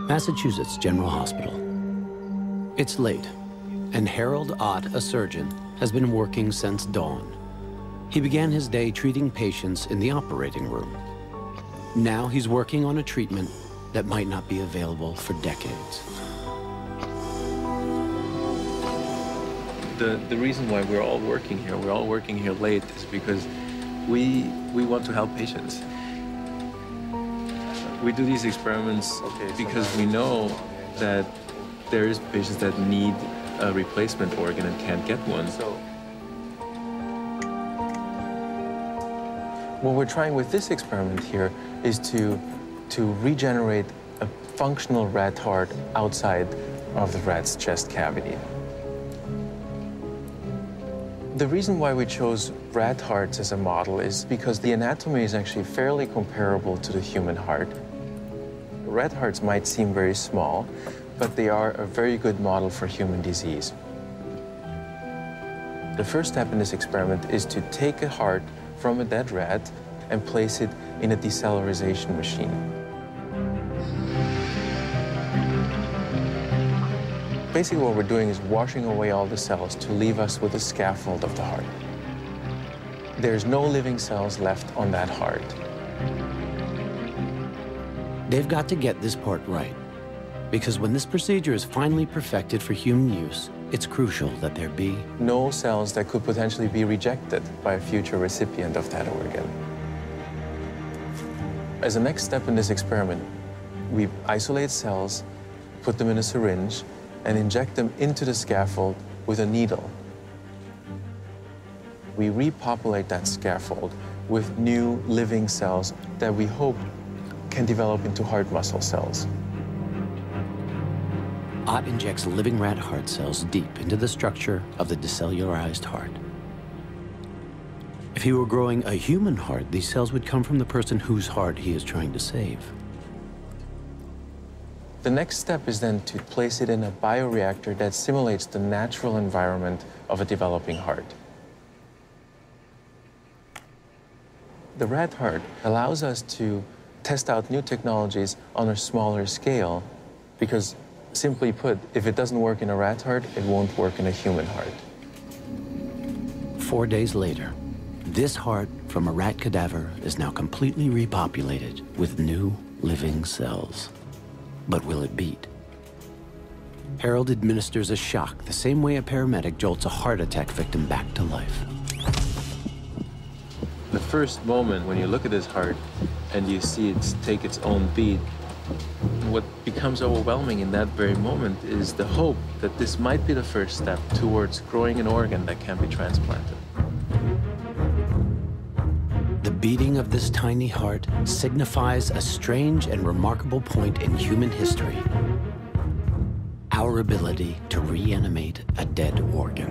Massachusetts General Hospital. It's late, and Harold Ott, a surgeon, has been working since dawn. He began his day treating patients in the operating room. Now he's working on a treatment that might not be available for decades. The reason why we're all working here late, is because we want to help patients. We do these experiments because we know that there is patients that need a replacement organ and can't get one. What we're trying with this experiment here is to regenerate a functional rat heart outside of the rat's chest cavity. The reason why we chose rat hearts as a model is because the anatomy is actually fairly comparable to the human heart. Rat hearts might seem very small, but they are a very good model for human disease. The first step in this experiment is to take a heart from a dead rat and place it in a decellularization machine. Basically, what we're doing is washing away all the cells to leave us with a scaffold of the heart. There's no living cells left on that heart. They've got to get this part right, because when this procedure is finally perfected for human use, it's crucial that there be no cells that could potentially be rejected by a future recipient of that organ. As a next step in this experiment, we isolate cells, put them in a syringe, and inject them into the scaffold with a needle. We repopulate that scaffold with new living cells that we hope can develop into heart muscle cells. Ott injects living rat heart cells deep into the structure of the decellularized heart. If he were growing a human heart, these cells would come from the person whose heart he is trying to save. The next step is then to place it in a bioreactor that simulates the natural environment of a developing heart. The rat heart allows us to test out new technologies on a smaller scale because, simply put, if it doesn't work in a rat heart, it won't work in a human heart. 4 days later, this heart from a rat cadaver is now completely repopulated with new living cells. But will it beat? Harold administers a shock the same way a paramedic jolts a heart attack victim back to life. The first moment when you look at this heart and you see it take its own beat, what becomes overwhelming in that very moment is the hope that this might be the first step towards growing an organ that can be transplanted. The beating of this tiny heart signifies a strange and remarkable point in human history: our ability to reanimate a dead organ.